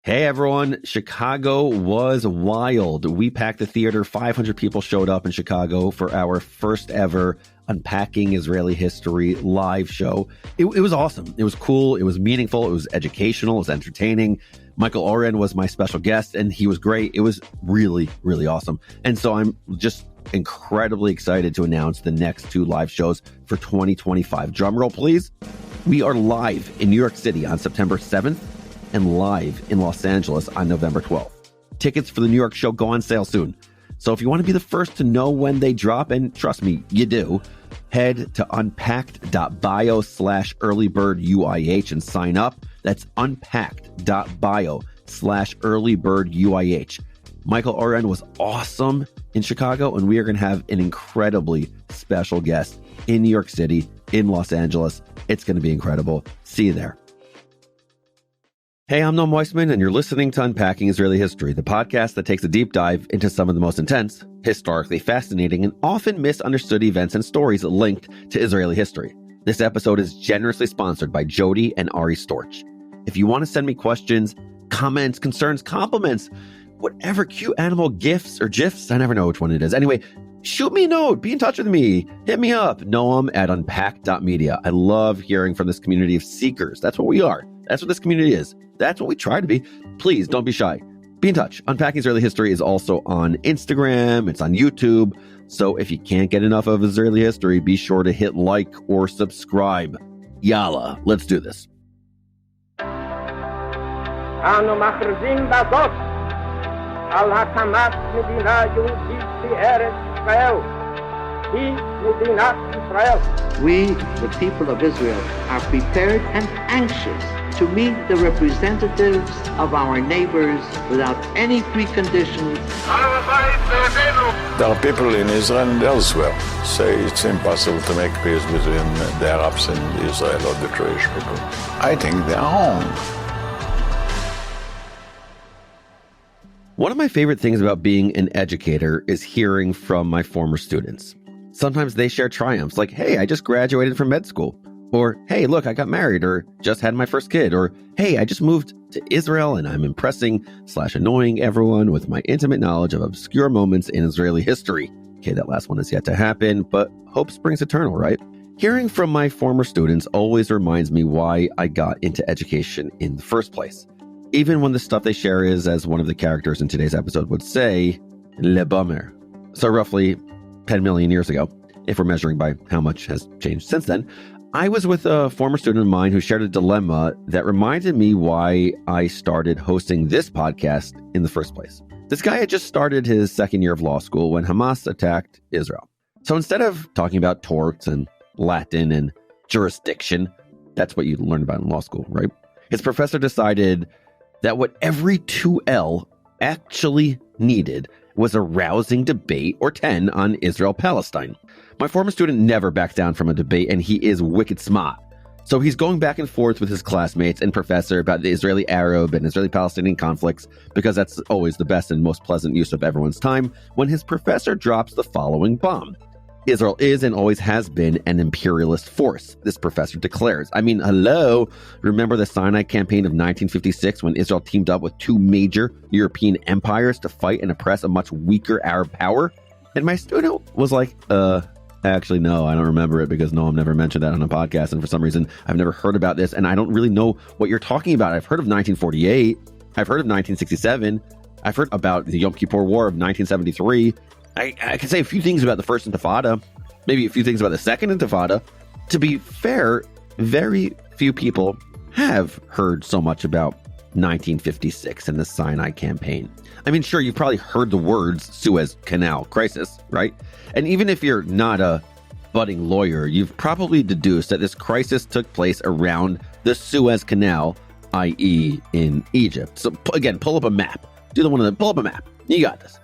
Hey everyone, Chicago was wild. We packed the theater. 500 people showed up in Chicago for our first ever Unpacking Israeli History live show. It was awesome. It was cool. It was meaningful. It was educational. It was entertaining. Michael Oren was my special guest and he was great. It was really, really awesome. And so I'm just incredibly excited to announce the next two live shows for 2025. Drum roll, please. We are live in New York City on September 7th. And live in Los Angeles on November 12th. Tickets for the New York show go on sale soon. So if you want to be the first to know when they drop, and trust me, you do, head to unpacked.bio/earlybirdUIH and sign up. That's unpacked.bio/earlybirdUIH. Michael Oren was awesome in Chicago, and we are going to have an incredibly special guest in New York City, in Los Angeles. It's going to be incredible. See you there. Hey, I'm Noam Weissman, and you're listening to Unpacking Israeli History, the podcast that takes a deep dive into some of the most intense, historically fascinating, and often misunderstood events and stories linked to Israeli history. This episode is generously sponsored by Jody and Ari Storch. If you want to send me questions, comments, concerns, compliments, whatever cute animal gifs or gifs, I never know which one it is. Anyway, shoot me a note, be in touch with me, hit me up, Noam at unpacked.media. I love hearing from this community of seekers. That's what we are. That's what this community is. That's what we try to be. Please don't be shy. Be in touch. Unpacking Israeli History is also on Instagram. It's on YouTube. So if you can't get enough of Israeli history, be sure to hit like or subscribe. Yalla, let's do this. אנו מכריזים בזאת על הקמת מדינה יהודית בארץ ישראל. היא מדינת ישראל. We, the people of Israel, are prepared and anxious to meet the representatives of our neighbors without any preconditions. There are people in Israel and elsewhere say it's impossible to make peace between the Arabs and Israel or the Jewish people. I think they are wrong. One of my favorite things about being an educator is hearing from my former students. Sometimes they share triumphs like, hey, I just graduated from med school. Or, hey, look, I got married, or just had my first kid, or, hey, I just moved to Israel and I'm impressing/annoying everyone with my intimate knowledge of obscure moments in Israeli history. Okay, that last one is yet to happen, but hope springs eternal, right? Hearing from my former students always reminds me why I got into education in the first place. Even when the stuff they share is, as one of the characters in today's episode would say, le bummer. So roughly 10 million years ago, if we're measuring by how much has changed since then, I was with a former student of mine who shared a dilemma that reminded me why I started hosting this podcast in the first place. This guy had just started his second year of law school when Hamas attacked Israel. So instead of talking about torts and Latin and jurisdiction, that's what you learn about in law school, right? His professor decided that what every 2L actually needed was a rousing debate or 10 on Israel-Palestine. My former student never backed down from a debate, and he is wicked smart. So he's going back and forth with his classmates and professor about the Israeli-Arab and Israeli-Palestinian conflicts, because that's always the best and most pleasant use of everyone's time, when his professor drops the following bomb. Israel is and always has been an imperialist force, this professor declares. I mean, hello? Remember the Sinai campaign of 1956 when Israel teamed up with two major European empires to fight and oppress a much weaker Arab power? And my student was like, actually, no, I don't remember it because Noam never mentioned that on a podcast. And for some reason, I've never heard about this. And I don't really know what you're talking about. I've heard of 1948. I've heard of 1967. I've heard about the Yom Kippur War of 1973. I can say a few things about the First Intifada, maybe a few things about the Second Intifada. To be fair, very few people have heard so much about 1956 and the Sinai campaign. I mean, sure, you've probably heard the words Suez Canal crisis, right? And even if you're not a budding lawyer, you've probably deduced that this crisis took place around the Suez Canal, i.e. in Egypt. So again, pull up a map. Pull up a map. You got this.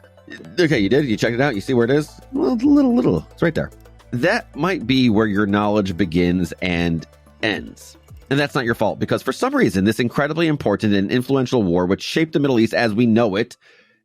Okay, you did? You checked it out? You see where it is? Well, little. It's right there. That might be where your knowledge begins and ends. And that's not your fault, because for some reason, this incredibly important and influential war, which shaped the Middle East as we know it,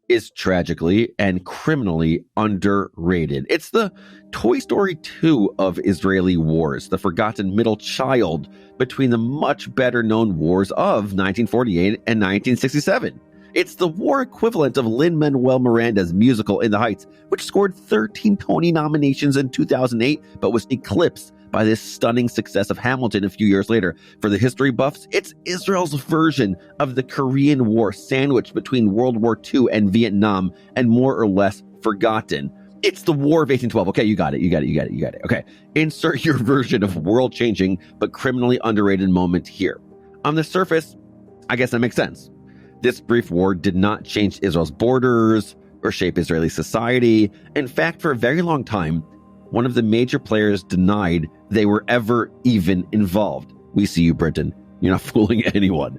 is tragically and criminally underrated. It's the Toy Story 2 of Israeli wars, the forgotten middle child between the much better known wars of 1948 and 1967. It's the war equivalent of Lin-Manuel Miranda's musical In the Heights, which scored 13 Tony nominations in 2008, but was eclipsed by this stunning success of Hamilton a few years later. For the history buffs, it's Israel's version of the Korean War, sandwiched between World War II and Vietnam, and more or less forgotten. It's the War of 1812. Okay, you got it. Okay, insert your version of world-changing but criminally underrated moment here. On the surface, I guess that makes sense. This brief war did not change Israel's borders or shape Israeli society. In fact, for a very long time, one of the major players denied they were ever even involved. We see you, Britain. You're not fooling anyone.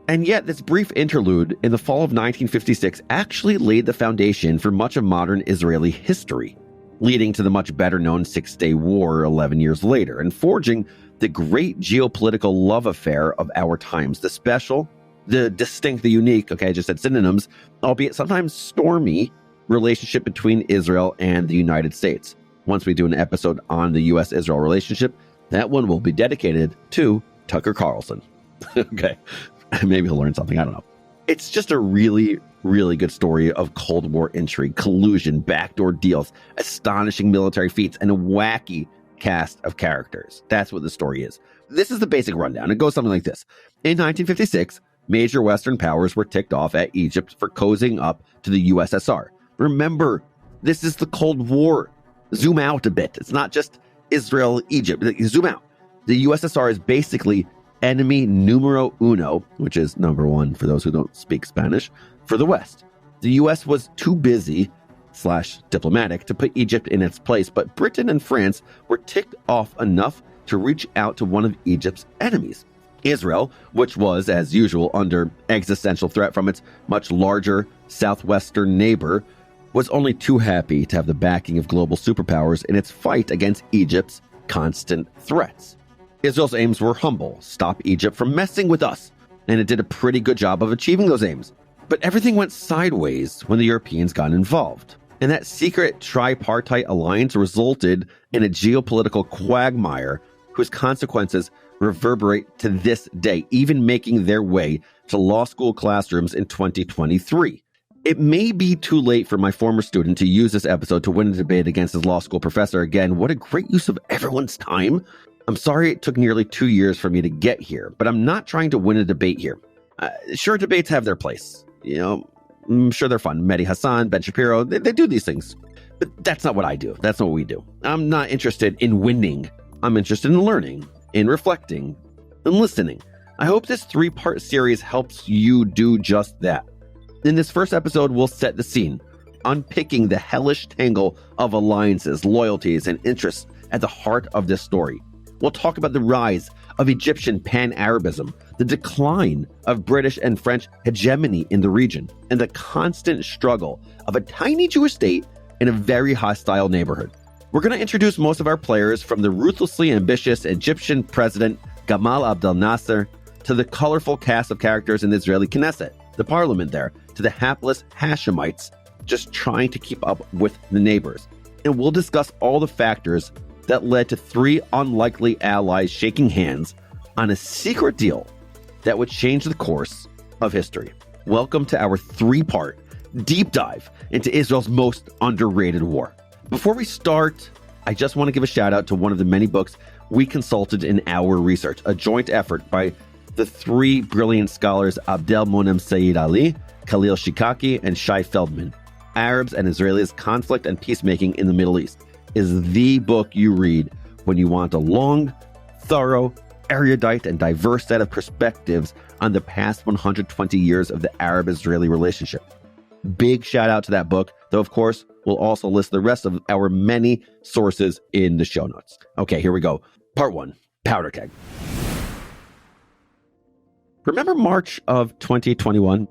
And yet, this brief interlude in the fall of 1956 actually laid the foundation for much of modern Israeli history, leading to the much better-known Six-Day War 11 years later, and forging the great geopolitical love affair of our times, the special, the distinct, the unique, okay, I just said synonyms, albeit sometimes stormy, relationship between Israel and the United States. Once we do an episode on the U.S.-Israel relationship, that one will be dedicated to Tucker Carlson. Okay, maybe he'll learn something, I don't know. It's just a really, really good story of Cold War intrigue, collusion, backdoor deals, astonishing military feats, and a wacky cast of characters. That's what the story is. This is the basic rundown. It goes something like this. In 1956, major Western powers were ticked off at Egypt for cozying up to the USSR. Remember, this is the Cold War. Zoom out a bit. It's not just Israel, Egypt. Zoom out. The USSR is basically enemy numero uno, which is number one for those who don't speak Spanish, for the West. The US was too busy / diplomatic to put Egypt in its place, but Britain and France were ticked off enough to reach out to one of Egypt's enemies. Israel, which was, as usual, under existential threat from its much larger southwestern neighbor, was only too happy to have the backing of global superpowers in its fight against Egypt's constant threats. Israel's aims were humble: stop Egypt from messing with us, and it did a pretty good job of achieving those aims. But everything went sideways when the Europeans got involved, and that secret tripartite alliance resulted in a geopolitical quagmire whose consequences reverberate to this day, even making their way to law school classrooms in 2023. It may be too late for my former student to use this episode to win a debate against his law school professor again. What a great use of everyone's time. I'm sorry it took nearly 2 years for me to get here, but I'm not trying to win a debate here. Sure, debates have their place. You know, I'm sure they're fun. Mehdi Hassan, Ben Shapiro, they do these things. But that's not what I do. That's not what we do. I'm not interested in winning. I'm interested in learning, in reflecting, and listening. I hope this 3-part series helps you do just that. In this first episode, we'll set the scene, unpicking the hellish tangle of alliances, loyalties, and interests at the heart of this story. We'll talk about the rise of Egyptian pan-Arabism, the decline of British and French hegemony in the region, and the constant struggle of a tiny Jewish state in a very hostile neighborhood. We're going to introduce most of our players, from the ruthlessly ambitious Egyptian president Gamal Abdel Nasser to the colorful cast of characters in the Israeli Knesset, the parliament there, to the hapless Hashemites just trying to keep up with the neighbors. And we'll discuss all the factors that led to 3 unlikely allies shaking hands on a secret deal that would change the course of history. Welcome to our 3-part deep dive into Israel's most underrated war. Before we start, I just want to give a shout out to one of the many books we consulted in our research, a joint effort by the 3 brilliant scholars Abdel Monem Said Ali, Khalil Shikaki, and Shai Feldman. Arabs and Israelis: Conflict and Peacemaking in the Middle East is the book you read when you want a long, thorough, erudite, and diverse set of perspectives on the past 120 years of the Arab-Israeli relationship. Big shout out to that book, though of course we'll also list the rest of our many sources in the show notes. Okay, here we go. Part 1, Powder Keg. Remember March of 2021?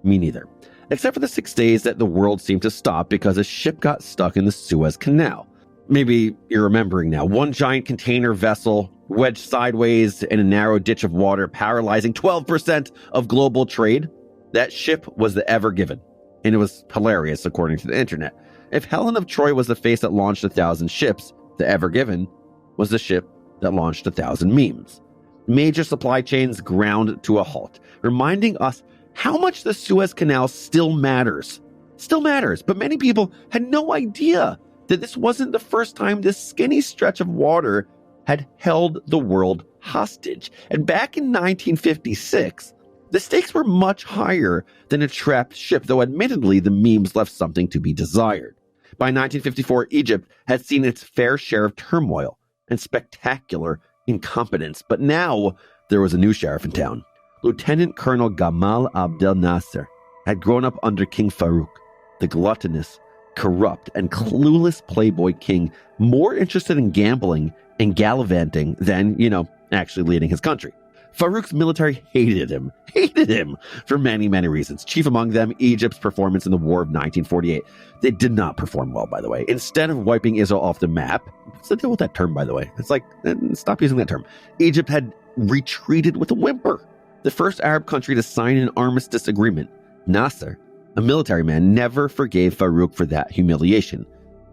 Me neither. Except for the 6 days that the world seemed to stop because a ship got stuck in the Suez Canal. Maybe you're remembering now. One giant container vessel wedged sideways in a narrow ditch of water, paralyzing 12% of global trade. That ship was the Ever Given. and it was hilarious according to the internet. If Helen of Troy was the face that launched 1,000 ships, the Ever Given was the ship that launched 1,000 memes. Major supply chains ground to a halt, reminding us how much the Suez Canal still matters. Still matters, but many people had no idea that this wasn't the first time this skinny stretch of water had held the world hostage. And back in 1956, the stakes were much higher than a trapped ship, though admittedly the memes left something to be desired. By 1954, Egypt had seen its fair share of turmoil and spectacular incompetence. But now there was a new sheriff in town. Lieutenant Colonel Gamal Abdel Nasser had grown up under King Farouk, the gluttonous, corrupt, and clueless playboy king, more interested in gambling and gallivanting than, actually leading his country. Farouk's military hated him for many, many reasons. Chief among them, Egypt's performance in the War of 1948. They did not perform well, by the way. Instead of wiping Israel off the map, what's the deal with that term, by the way? It's like, stop using that term. Egypt had retreated with a whimper. The first Arab country to sign an armistice agreement, Nasser, a military man, never forgave Farouk for that humiliation.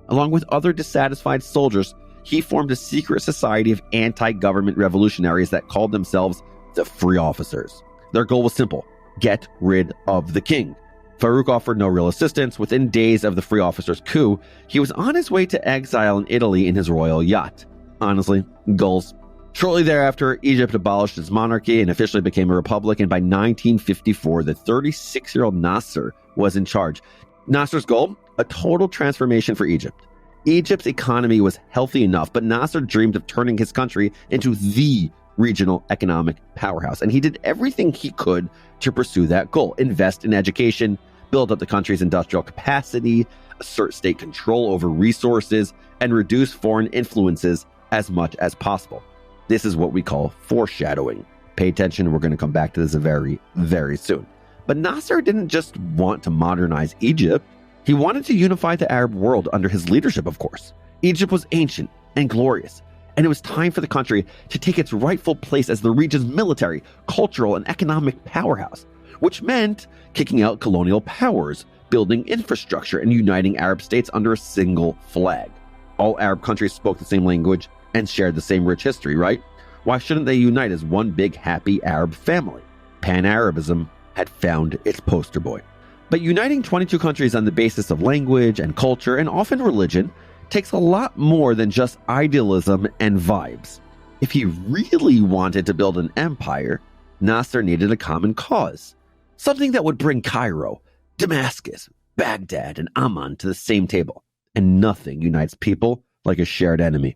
Along with other dissatisfied soldiers, he formed a secret society of anti-government revolutionaries that called themselves the Free Officers. Their goal was simple: get rid of the king. Farouk offered no real assistance. Within days of the Free Officers' coup, he was on his way to exile in Italy in his royal yacht. Honestly, goals. Shortly thereafter, Egypt abolished its monarchy and officially became a republic, and by 1954, the 36-year-old Nasser was in charge. Nasser's goal? A total transformation for Egypt. Egypt's economy was healthy enough, but Nasser dreamed of turning his country into the regional economic powerhouse, and he did everything he could to pursue that goal. Invest in education, build up the country's industrial capacity, assert state control over resources, and reduce foreign influences as much as possible. This is what we call foreshadowing. Pay attention, we're going to come back to this very, very soon. But Nasser didn't just want to modernize Egypt. He wanted to unify the Arab world under his leadership, of course. Egypt was ancient and glorious, and it was time for the country to take its rightful place as the region's military, cultural, and economic powerhouse, which meant kicking out colonial powers, building infrastructure, and uniting Arab states under a single flag. All Arab countries spoke the same language and shared the same rich history, right? Why shouldn't they unite as one big happy Arab family? Pan-Arabism had found its poster boy. But uniting 22 countries on the basis of language and culture, and often religion, takes a lot more than just idealism and vibes. If he really wanted to build an empire, Nasser needed a common cause. Something that would bring Cairo, Damascus, Baghdad, and Amman to the same table. And nothing unites people like a shared enemy.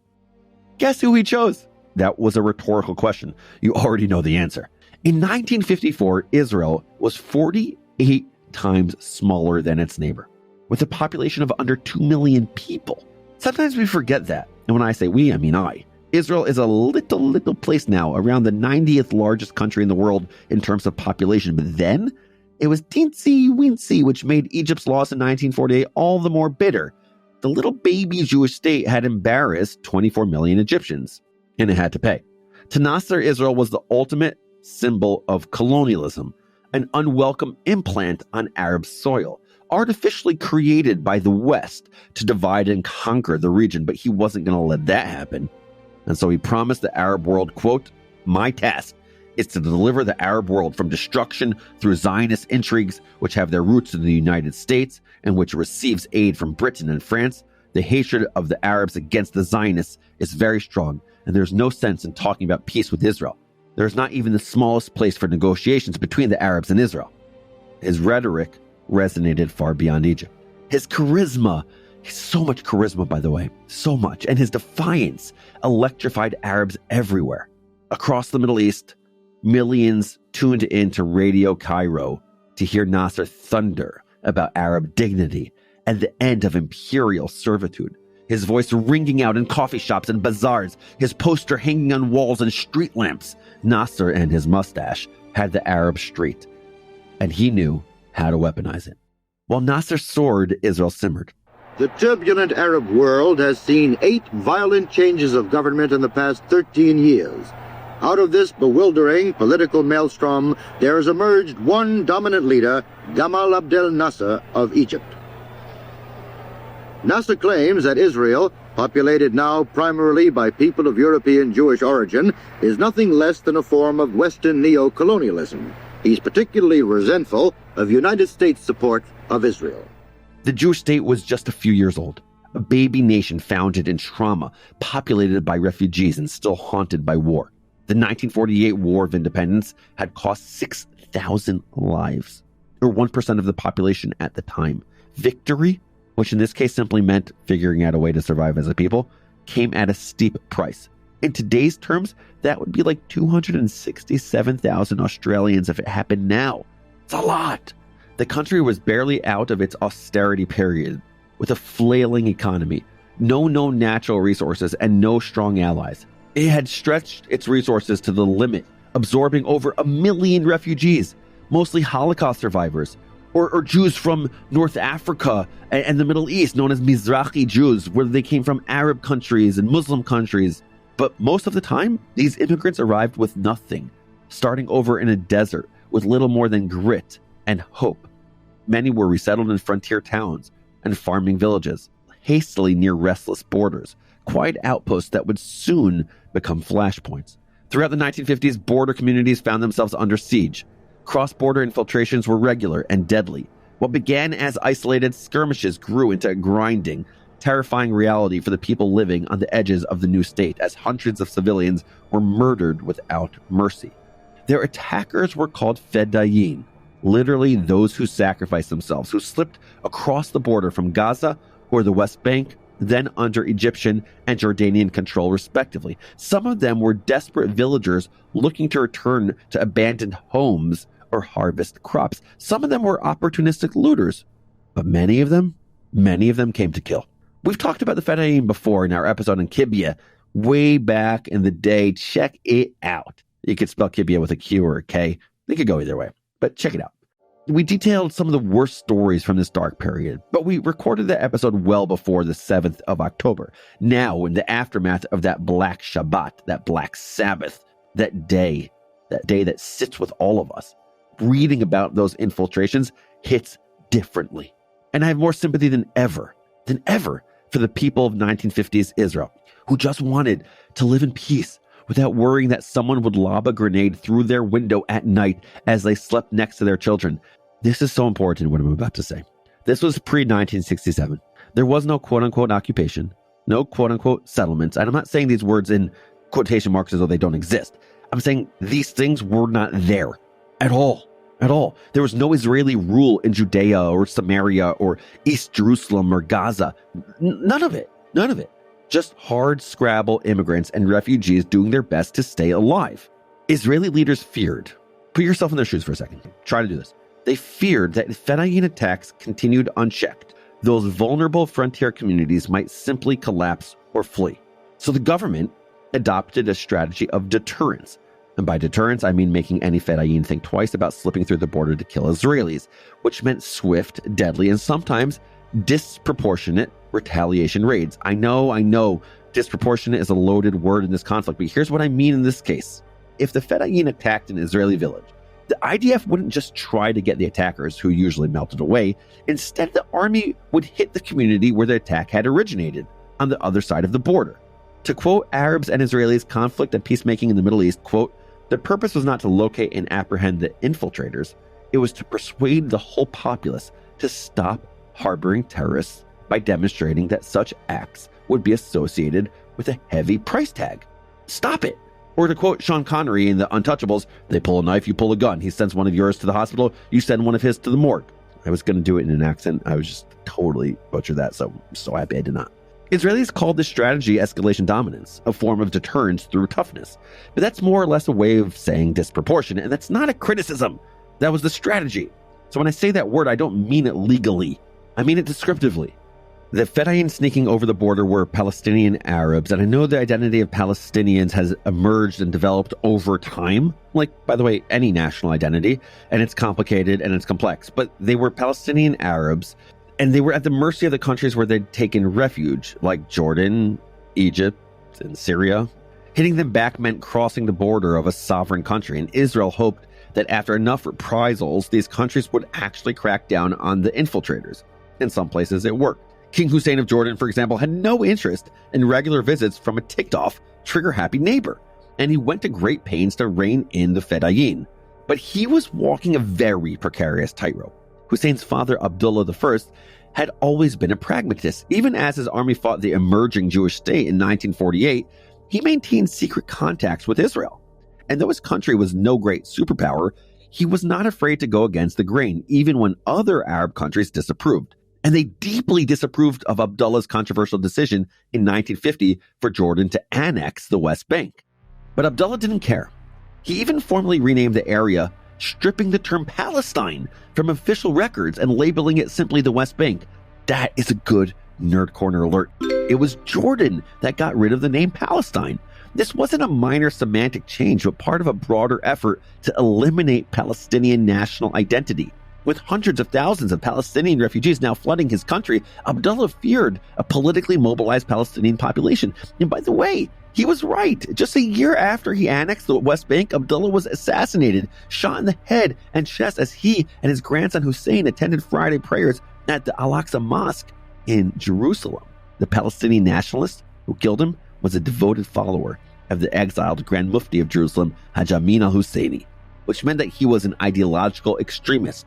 Guess who he chose? That was a rhetorical question. You already know the answer. In 1954, Israel was 48 times smaller than its neighbor, with a population of under 2 million people. Sometimes we forget that. And when I say we, I mean I. Israel is a little place now, around the 90th largest country in the world in terms of population. But then it was teensy-weensy, which made Egypt's loss in 1948 all the more bitter. The little baby Jewish state had embarrassed 24 million Egyptians, and it had to pay. To Nasser, Israel was the ultimate symbol of colonialism, an unwelcome implant on Arab soil, artificially created by the West to divide and conquer the region. But he wasn't going to let that happen. And so he promised the Arab world, quote, "My task is to deliver the Arab world from destruction through Zionist intrigues, which have their roots in the United States and which receives aid from Britain and France. The hatred of the Arabs against the Zionists is very strong, and there's no sense in talking about peace with Israel. There's not even the smallest place for negotiations between the Arabs and Israel." His rhetoric resonated far beyond Egypt. His charisma, so much charisma, by the way, so much, and his defiance electrified Arabs everywhere. Across the Middle East, millions tuned into Radio Cairo to hear Nasser thunder about Arab dignity and the end of imperial servitude. His voice ringing out in coffee shops and bazaars, his poster hanging on walls and street lamps. Nasser and his mustache had the Arab street, and he knew how to weaponize it. While Nasser soared, Israel simmered. The turbulent Arab world has seen 8 violent changes of government in the past 13 years. Out of this bewildering political maelstrom, there has emerged one dominant leader, Gamal Abdel Nasser of Egypt. Nasser claims that Israel, populated now primarily by people of European Jewish origin, is nothing less than a form of Western neo-colonialism. He's particularly resentful of United States support of Israel. The Jewish state was just a few years old, a baby nation founded in trauma, populated by refugees and still haunted by war. The 1948 War of Independence had cost 6,000 lives, or 1% of the population at the time. Victory, which in this case simply meant figuring out a way to survive as a people, came at a steep price. In today's terms, that would be like 267,000 Australians if it happened now. It's a lot. The country was barely out of its austerity period, with a flailing economy, no known natural resources, and no strong allies. It had stretched its resources to the limit, absorbing over 1 million refugees, mostly Holocaust survivors, or Jews from North Africa and the Middle East, known as Mizrahi Jews, where they came from Arab countries and Muslim countries. But most of the time, these immigrants arrived with nothing, starting over in a desert with little more than grit and hope. Many were resettled in frontier towns and farming villages, hastily near restless borders, quiet outposts that would soon become flashpoints. Throughout the 1950s, border communities found themselves under siege. Cross-border infiltrations were regular and deadly. What began as isolated skirmishes grew into a grinding, terrifying reality for the people living on the edges of the new state, as hundreds of civilians were murdered without mercy. Their attackers were called fedayeen, literally those who sacrificed themselves, who slipped across the border from Gaza or the West Bank, then under Egyptian and Jordanian control respectively. Some of them were desperate villagers looking to return to abandoned homes or harvest crops. Some of them were opportunistic looters, but many of them came to kill. We've talked about the fedayeen before in our episode on Kibbutz, way back in the day. Check it out. You could spell Kibbutz with a Q or a K. They could go either way, but check it out. We detailed some of the worst stories from this dark period, but we recorded that episode well before the 7th of October. Now, in the aftermath of that Black Shabbat, that Black Sabbath, that day that sits with all of us, reading about those infiltrations hits differently. And I have more sympathy than ever for the people of 1950s Israel, who just wanted to live in peace without worrying that someone would lob a grenade through their window at night as they slept next to their children. This is so important, what I'm about to say. This was pre-1967. There was no quote-unquote occupation, no quote-unquote settlements. And I'm not saying these words in quotation marks as though they don't exist. I'm saying these things were not there at all. There was no Israeli rule in Judea or Samaria or East Jerusalem or Gaza. None of it. Just hard scrabble immigrants and refugees doing their best to stay alive. Israeli leaders feared. Put yourself in their shoes for a second. Try to do this. They feared that if fedayeen attacks continued unchecked, those vulnerable frontier communities might simply collapse or flee. So the government adopted a strategy of deterrence. And by deterrence, I mean making any fedayeen think twice about slipping through the border to kill Israelis, which meant swift, deadly, and sometimes disproportionate retaliation raids. I know, disproportionate is a loaded word in this conflict, but here's what I mean in this case. If the fedayeen attacked an Israeli village, the IDF wouldn't just try to get the attackers, who usually melted away. Instead, the army would hit the community where the attack had originated, on the other side of the border. To quote Arabs and Israelis' conflict and peacemaking in the Middle East, quote, "The purpose was not to locate and apprehend the infiltrators. It was to persuade the whole populace to stop harboring terrorists by demonstrating that such acts would be associated with a heavy price tag. Stop it." Or to quote Sean Connery in The Untouchables, "They pull a knife, you pull a gun. He sends one of yours to the hospital, you send one of his to the morgue." I was going to do it in an accent. I was just totally butchered that, so I'm so happy I did not. Israelis called this strategy escalation dominance, a form of deterrence through toughness. But that's more or less a way of saying disproportionate, and that's not a criticism. That was the strategy. So when I say that word, I don't mean it legally. I mean it descriptively. The fedayeen sneaking over the border were Palestinian Arabs, and I know the identity of Palestinians has emerged and developed over time, like, by the way, any national identity, and it's complicated and it's complex, but they were Palestinian Arabs, and they were at the mercy of the countries where they'd taken refuge, like Jordan, Egypt, and Syria. Hitting them back meant crossing the border of a sovereign country, and Israel hoped that after enough reprisals, these countries would actually crack down on the infiltrators. In some places, it worked. King Hussein of Jordan, for example, had no interest in regular visits from a ticked-off, trigger-happy neighbor, and he went to great pains to rein in the fedayeen. But he was walking a very precarious tightrope. Hussein's father, Abdullah I, had always been a pragmatist. Even as his army fought the emerging Jewish state in 1948, he maintained secret contacts with Israel. And though his country was no great superpower, he was not afraid to go against the grain, even when other Arab countries disapproved. And they deeply disapproved of Abdullah's controversial decision in 1950 for Jordan to annex the West Bank. But Abdullah didn't care. He even formally renamed the area, stripping the term Palestine from official records and labeling it simply the West Bank. That is a good Nerd Corner alert. It was Jordan that got rid of the name Palestine. This wasn't a minor semantic change, but part of a broader effort to eliminate Palestinian national identity. With hundreds of thousands of Palestinian refugees now flooding his country, Abdullah feared a politically mobilized Palestinian population. And by the way, he was right. Just a year after he annexed the West Bank, Abdullah was assassinated, shot in the head and chest as he and his grandson Hussein attended Friday prayers at the Al-Aqsa Mosque in Jerusalem. The Palestinian nationalist who killed him was a devoted follower of the exiled Grand Mufti of Jerusalem, Haj Amin al-Husseini, which meant that he was an ideological extremist,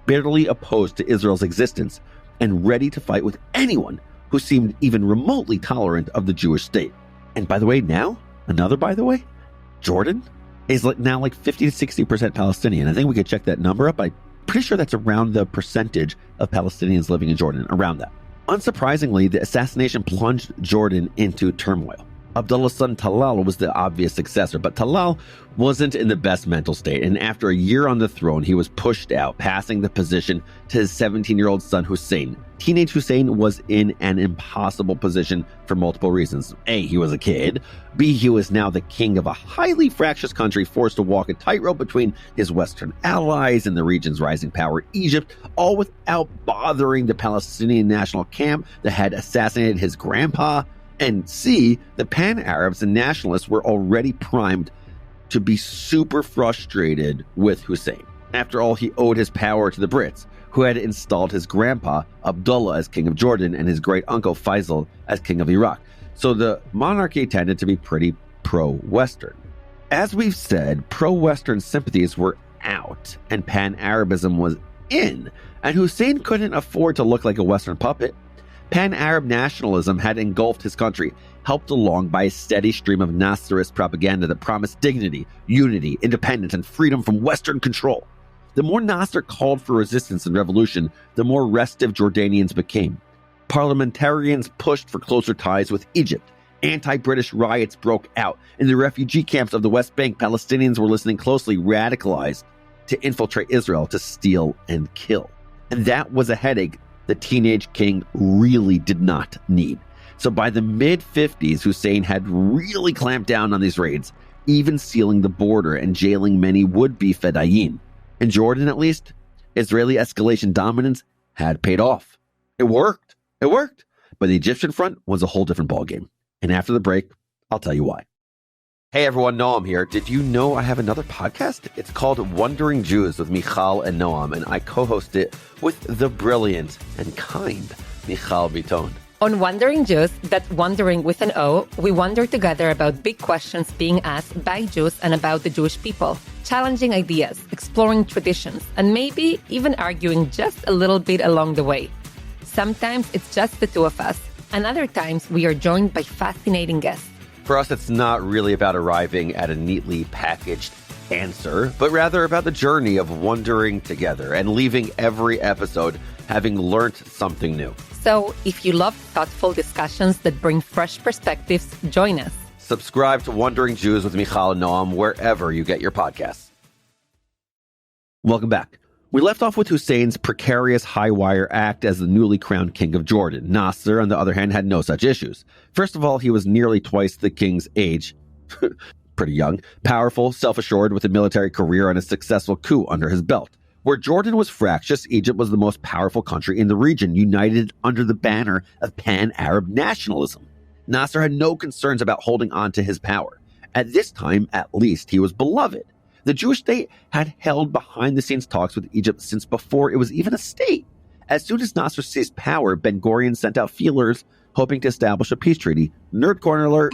bitterly opposed to Israel's existence and ready to fight with anyone who seemed even remotely tolerant of the Jewish state. And by the way, Jordan is now like 50 to 60% Palestinian. I think we could check that number up. I'm pretty sure that's around the percentage of Palestinians living in Jordan, around that. Unsurprisingly, the assassination plunged Jordan into turmoil. Abdullah's son Talal was the obvious successor, but Talal wasn't in the best mental state, and after a year on the throne, he was pushed out, passing the position to his 17-year-old son Hussein. Teenage Hussein was in an impossible position for multiple reasons. A, he was a kid. B, he was now the king of a highly fractious country, forced to walk a tightrope between his Western allies and the region's rising power, Egypt, all without bothering the Palestinian national camp that had assassinated his grandpa. And C, the pan-Arabs and nationalists were already primed to be super frustrated with Hussein. After all, he owed his power to the Brits, who had installed his grandpa, Abdullah, as king of Jordan and his great-uncle, Faisal, as king of Iraq. So the monarchy tended to be pretty pro-Western. As we've said, pro-Western sympathies were out, and pan-Arabism was in, and Hussein couldn't afford to look like a Western puppet. Pan-Arab nationalism had engulfed his country, helped along by a steady stream of Nasserist propaganda that promised dignity, unity, independence, and freedom from Western control. The more Nasser called for resistance and revolution, the more restive Jordanians became. Parliamentarians pushed for closer ties with Egypt. Anti-British riots broke out. In the refugee camps of the West Bank, Palestinians were listening closely, radicalized to infiltrate Israel to steal and kill. And that was a headache the teenage king really did not need. So by the mid-50s, Hussein had really clamped down on these raids, even sealing the border and jailing many would-be fedayeen. In Jordan, at least, Israeli escalation dominance had paid off. It worked. But the Egyptian front was a whole different ballgame. And after the break, I'll tell you why. Hey everyone, Noam here. Did you know I have another podcast? It's called Wandering Jews with Michal and Noam, and I co-host it with the brilliant and kind Michal Biton. On Wandering Jews, that's wandering with an O, we wander together about big questions being asked by Jews and about the Jewish people, challenging ideas, exploring traditions, and maybe even arguing just a little bit along the way. Sometimes it's just the two of us, and other times we are joined by fascinating guests. For us, it's not really about arriving at a neatly packaged answer, but rather about the journey of wandering together and leaving every episode having learned something new. So if you love thoughtful discussions that bring fresh perspectives, join us. Subscribe to Wandering Jews with Michal and Noam wherever you get your podcasts. Welcome back. We left off with Hussein's precarious high-wire act as the newly crowned king of Jordan. Nasser, on the other hand, had no such issues. First of all, he was nearly twice the king's age. Pretty young, powerful, self-assured, with a military career and a successful coup under his belt. Where Jordan was fractious, Egypt was the most powerful country in the region, united under the banner of pan-Arab nationalism. Nasser had no concerns about holding on to his power. At this time, at least, he was beloved. The Jewish state had held behind-the-scenes talks with Egypt since before it was even a state. As soon as Nasser seized power, Ben-Gurion sent out feelers hoping to establish a peace treaty. Nerd corner alert.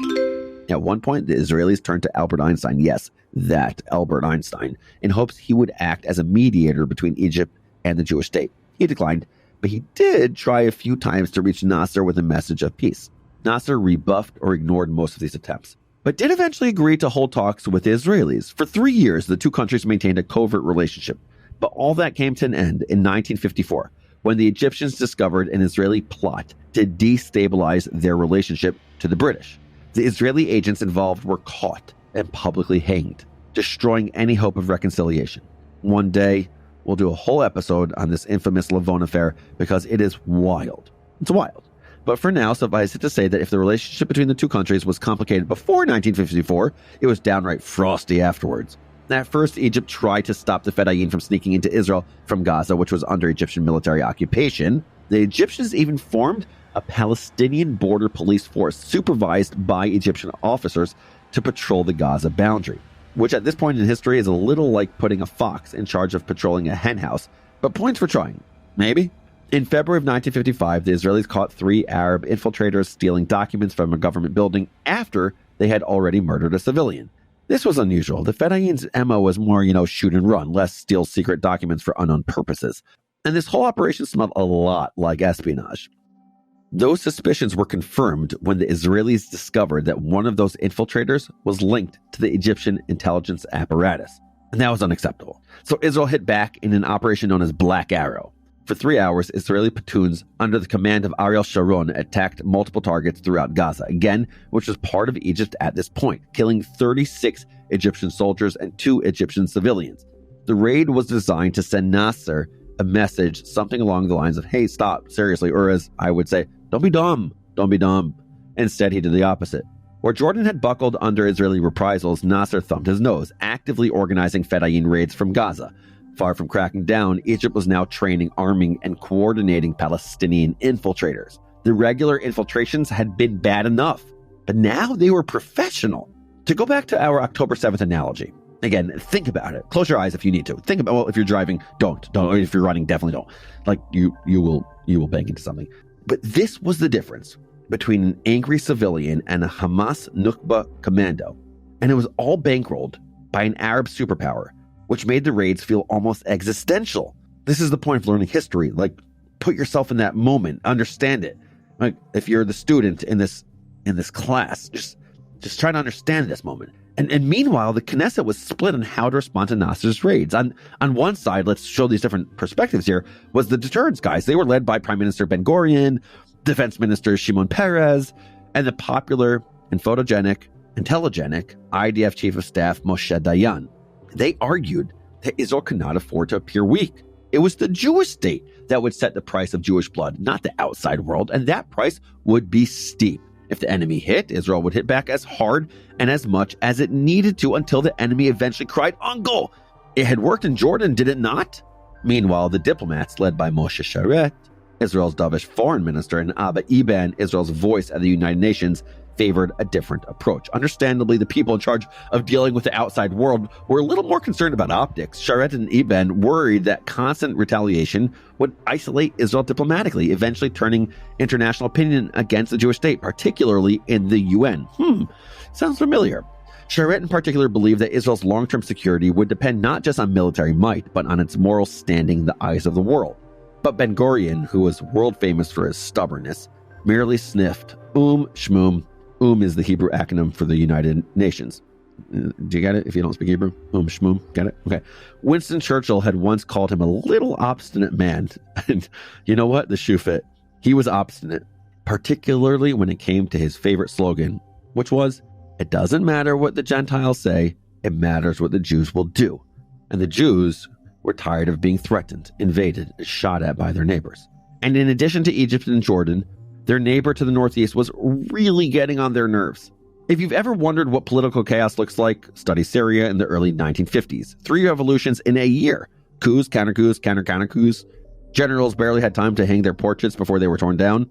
At one point, the Israelis turned to Albert Einstein, yes, that Albert Einstein, in hopes he would act as a mediator between Egypt and the Jewish state. He declined, but he did try a few times to reach Nasser with a message of peace. Nasser rebuffed or ignored most of these attempts, but did eventually agree to hold talks with the Israelis. For 3 years, the two countries maintained a covert relationship, but all that came to an end in 1954, when the Egyptians discovered an Israeli plot to destabilize their relationship to the British. The Israeli agents involved were caught and publicly hanged, destroying any hope of reconciliation. One day, we'll do a whole episode on this infamous Lavon affair because it is wild. It's wild. But for now, suffice it to say that if the relationship between the two countries was complicated before 1954, it was downright frosty afterwards. At first, Egypt tried to stop the fedayeen from sneaking into Israel from Gaza, which was under Egyptian military occupation. The Egyptians even formed a Palestinian border police force supervised by Egyptian officers to patrol the Gaza boundary, which at this point in history is a little like putting a fox in charge of patrolling a henhouse, but points for trying. Maybe? In February of 1955, the Israelis caught 3 Arab infiltrators stealing documents from a government building after they had already murdered a civilian. This was unusual. The fedayeen's MO was more, shoot and run, less steal secret documents for unknown purposes. And this whole operation smelled a lot like espionage. Those suspicions were confirmed when the Israelis discovered that one of those infiltrators was linked to the Egyptian intelligence apparatus. And that was unacceptable. So Israel hit back in an operation known as Black Arrow. For 3 hours, Israeli platoons under the command of Ariel Sharon attacked multiple targets throughout Gaza, again, which was part of Egypt at this point, killing 36 Egyptian soldiers and 2 Egyptian civilians. The raid was designed to send Nasser a message, something along the lines of, hey, stop, seriously, or as I would say, don't be dumb. Instead, he did the opposite. Where Jordan had buckled under Israeli reprisals, Nasser thumbed his nose, actively organizing fedayeen raids from Gaza. Far from cracking down, Egypt was now training, arming, and coordinating Palestinian infiltrators. The regular infiltrations had been bad enough, but now they were professional. To go back to our October 7th analogy, again, think about it. Close your eyes if you need to. Think about, well, if you're driving, don't. If you're running, definitely don't. Like, you will bang into something. But this was the difference between an angry civilian and a Hamas Nukba commando. And it was all bankrolled by an Arab superpower, which made the raids feel almost existential. This is the point of learning history. Like, put yourself in that moment, understand it. Like, if you're the student in this class, just try to understand this moment. And meanwhile, the Knesset was split on how to respond to Nasser's raids. On one side, let's show these different perspectives here, was the deterrence guys. They were led by Prime Minister Ben-Gurion, Defense Minister Shimon Peres, and the popular and photogenic, intelligenic IDF Chief of Staff Moshe Dayan. They argued that Israel could not afford to appear weak. It was the Jewish state that would set the price of Jewish blood, not the outside world, and that price would be steep. If the enemy hit, Israel would hit back as hard and as much as it needed to until the enemy eventually cried, "Uncle!" It had worked in Jordan, did it not? Meanwhile, the diplomats, led by Moshe Sharet, Israel's dovish foreign minister, and Abba Eban, Israel's voice at the United Nations, favored a different approach. Understandably, the people in charge of dealing with the outside world were a little more concerned about optics. Sharet and Eban worried that constant retaliation would isolate Israel diplomatically, eventually turning international opinion against the Jewish state, particularly in the UN. Sounds familiar. Sharet in particular believed that Israel's long-term security would depend not just on military might, but on its moral standing in the eyes of the world. But Ben-Gurion, who was world famous for his stubbornness, merely sniffed, shmoom. Is the Hebrew acronym for the United Nations. Do you get it? If you don't speak Hebrew, shmoom, get it? Okay. Winston Churchill had once called him a little obstinate man. And you know what? The shoe fit. He was obstinate, particularly when it came to his favorite slogan, which was, it doesn't matter what the Gentiles say, it matters what the Jews will do. And the Jews were tired of being threatened, invaded, and shot at by their neighbors. And in addition to Egypt and Jordan, their neighbor to the northeast was really getting on their nerves. If you've ever wondered what political chaos looks like, study Syria in the early 1950s. 3 revolutions in a year. Coups, counter-coups, counter-coups. Generals barely had time to hang their portraits before they were torn down.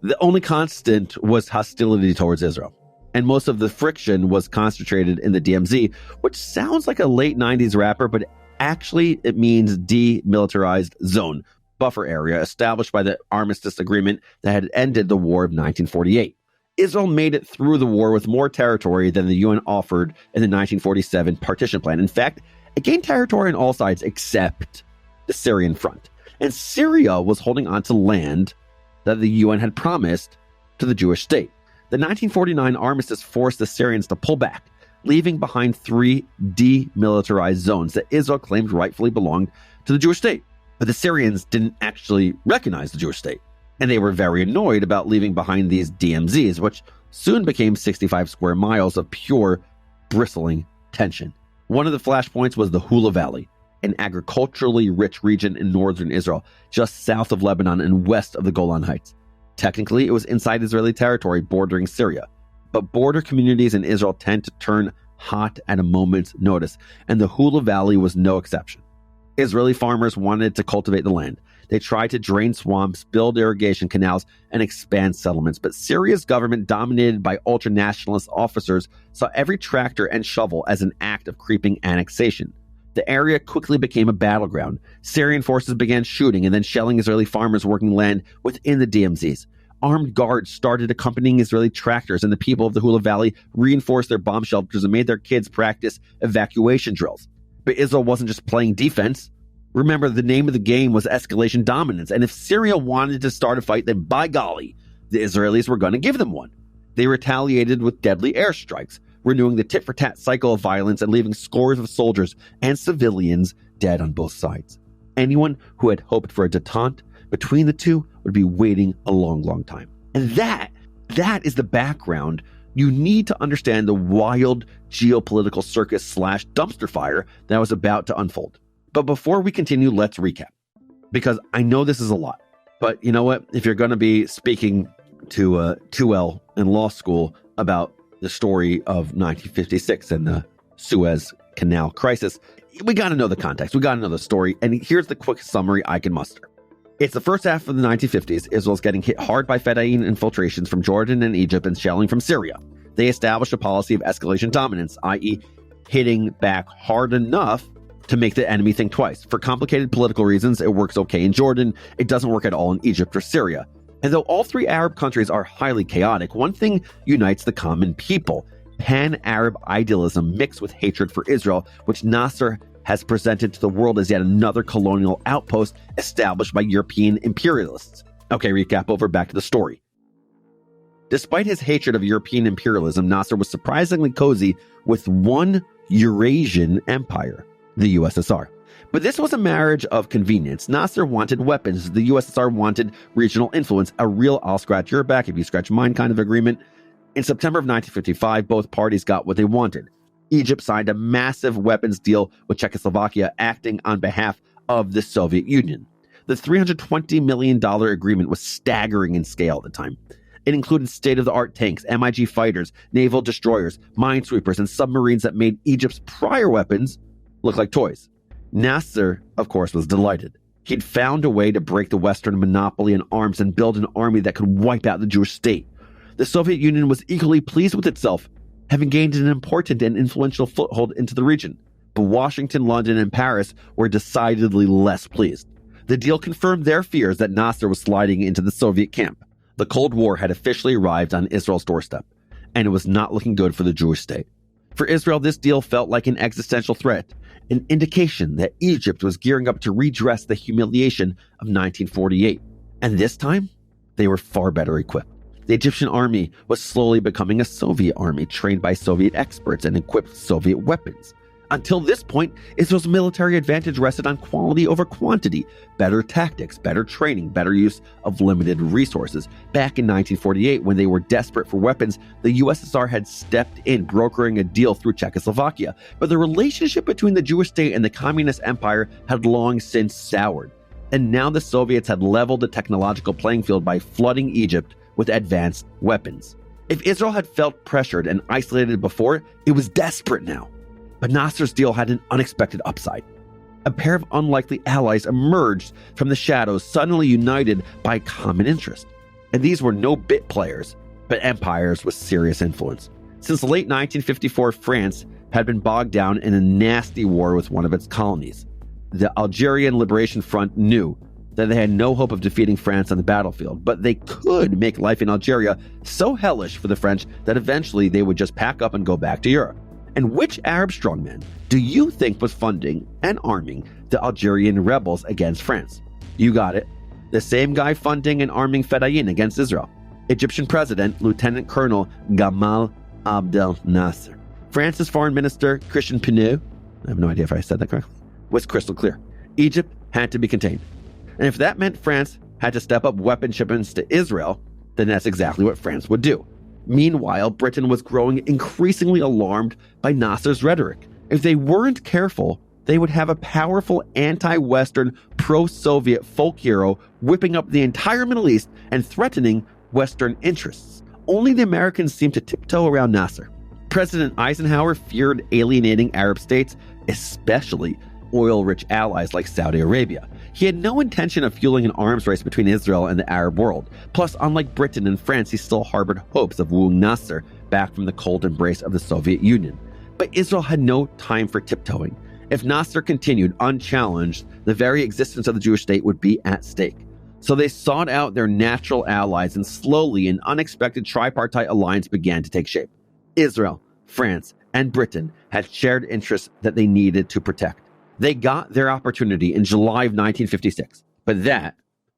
The only constant was hostility towards Israel. and most of the friction was concentrated in the DMZ, which sounds like a late 90s rapper, but actually it means demilitarized zone, buffer area established by the armistice agreement that had ended the War of 1948. Israel made it through the war with more territory than the UN offered in the 1947 partition plan. In fact, it gained territory on all sides except the Syrian front. And Syria was holding on to land that the UN had promised to the Jewish state. The 1949 armistice forced the Syrians to pull back, leaving behind 3 demilitarized zones that Israel claimed rightfully belonged to the Jewish state. But the Syrians didn't actually recognize the Jewish state, and they were very annoyed about leaving behind these DMZs, which soon became 65 square miles of pure, bristling tension. One of the flashpoints was the Hula Valley, an agriculturally rich region in northern Israel, just south of Lebanon and west of the Golan Heights. Technically, it was inside Israeli territory bordering Syria, but border communities in Israel tend to turn hot at a moment's notice, and the Hula Valley was no exception. Israeli farmers wanted to cultivate the land. They tried to drain swamps, build irrigation canals, and expand settlements, but Syria's government, dominated by ultra-nationalist officers, saw every tractor and shovel as an act of creeping annexation. The area quickly became a battleground. Syrian forces began shooting and then shelling Israeli farmers working land within the DMZs. Armed guards started accompanying Israeli tractors, and the people of the Hula Valley reinforced their bomb shelters and made their kids practice evacuation drills. But Israel wasn't just playing defense. Remember, the name of the game was escalation dominance, and if Syria wanted to start a fight, then by golly, the Israelis were going to give them one. They retaliated with deadly airstrikes, renewing the tit-for-tat cycle of violence and leaving scores of soldiers and civilians dead on both sides. Anyone who had hoped for a detente between the two would be waiting a long, long time. And that is the background you need to understand the wild geopolitical circus / dumpster fire that was about to unfold. But before we continue, let's recap, because I know this is a lot. But you know what? If you're going to be speaking to 2L in law school about the story of 1956 and the Suez Canal crisis, we got to know the context. We got to know the story. And here's the quick summary I can muster. It's the first half of the 1950s. Israel's getting hit hard by fedayeen infiltrations from Jordan and Egypt and shelling from Syria. They established a policy of escalation dominance, i.e. hitting back hard enough to make the enemy think twice. For complicated political reasons, it works okay in Jordan. It doesn't work at all in Egypt or Syria. And though all 3 Arab countries are highly chaotic, one thing unites the common people: pan-Arab idealism mixed with hatred for Israel, which Nasser has presented to the world as yet another colonial outpost established by European imperialists. Okay, recap over, back to the story. Despite his hatred of European imperialism, Nasser was surprisingly cozy with one Eurasian empire, the USSR. But this was a marriage of convenience. Nasser wanted weapons. The USSR wanted regional influence, a real I'll scratch your back if you scratch mine kind of agreement. In September of 1955, both parties got what they wanted. Egypt signed a massive weapons deal with Czechoslovakia, acting on behalf of the Soviet Union. The $320 million agreement was staggering in scale at the time. It included state-of-the-art tanks, MiG fighters, naval destroyers, minesweepers, and submarines that made Egypt's prior weapons look like toys. Nasser, of course, was delighted. He'd found a way to break the Western monopoly in arms and build an army that could wipe out the Jewish state. The Soviet Union was equally pleased with itself, having gained an important and influential foothold into the region. But Washington, London, and Paris were decidedly less pleased. The deal confirmed their fears that Nasser was sliding into the Soviet camp. The Cold War had officially arrived on Israel's doorstep, and it was not looking good for the Jewish state. For Israel, this deal felt like an existential threat, an indication that Egypt was gearing up to redress the humiliation of 1948. And this time, they were far better equipped. The Egyptian army was slowly becoming a Soviet army, trained by Soviet experts and equipped with Soviet weapons. Until this point, Israel's military advantage rested on quality over quantity, better tactics, better training, better use of limited resources. Back in 1948, when they were desperate for weapons, the USSR had stepped in, brokering a deal through Czechoslovakia. But the relationship between the Jewish state and the communist empire had long since soured. And now the Soviets had leveled the technological playing field by flooding Egypt with advanced weapons. If Israel had felt pressured and isolated before, it was desperate now. But Nasser's deal had an unexpected upside. A pair of unlikely allies emerged from the shadows, suddenly united by common interest. And these were no bit players, but empires with serious influence. Since late 1954, France had been bogged down in a nasty war with one of its colonies. The Algerian Liberation Front knew that they had no hope of defeating France on the battlefield, but they could make life in Algeria so hellish for the French that eventually they would just pack up and go back to Europe. And which Arab strongman do you think was funding and arming the Algerian rebels against France? You got it. The same guy funding and arming fedayeen against Israel. Egyptian President Lieutenant Colonel Gamal Abdel Nasser. France's Foreign Minister Christian Pineau, I have no idea if I said that correctly, was crystal clear. Egypt had to be contained. And if that meant France had to step up weapon shipments to Israel, then that's exactly what France would do. Meanwhile, Britain was growing increasingly alarmed by Nasser's rhetoric. If they weren't careful, they would have a powerful anti-Western, pro-Soviet folk hero whipping up the entire Middle East and threatening Western interests. Only the Americans seemed to tiptoe around Nasser. President Eisenhower feared alienating Arab states, especially oil-rich allies like Saudi Arabia. He had no intention of fueling an arms race between Israel and the Arab world. Plus, unlike Britain and France, he still harbored hopes of wooing Nasser back from the cold embrace of the Soviet Union. But Israel had no time for tiptoeing. If Nasser continued unchallenged, the very existence of the Jewish state would be at stake. So they sought out their natural allies, and slowly an unexpected tripartite alliance began to take shape. Israel, France, and Britain had shared interests that they needed to protect. They got their opportunity in July of 1956, but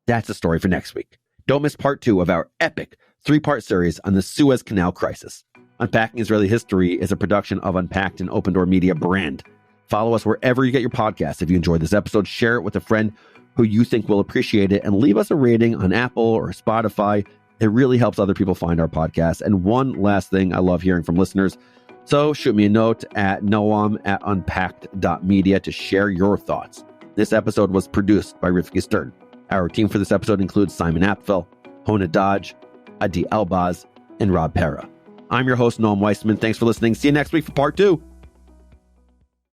that's a story for next week. Don't miss part 2 of our epic 3-part series on the Suez Canal crisis. Unpacking Israeli History is a production of Unpacked and OpenDor Media brand. Follow us wherever you get your podcasts. If you enjoyed this episode, share it with a friend who you think will appreciate it, and leave us a rating on Apple or Spotify. It really helps other people find our podcast. And one last thing, I love hearing from listeners. So shoot me a note at noam@unpacked.media to share your thoughts. This episode was produced by Rivki Stern. Our team for this episode includes Simon Apfel, Hona Dodge, Adi Elbaz, and Rob Pera. I'm your host, Noam Weissman. Thanks for listening. See you next week for part 2.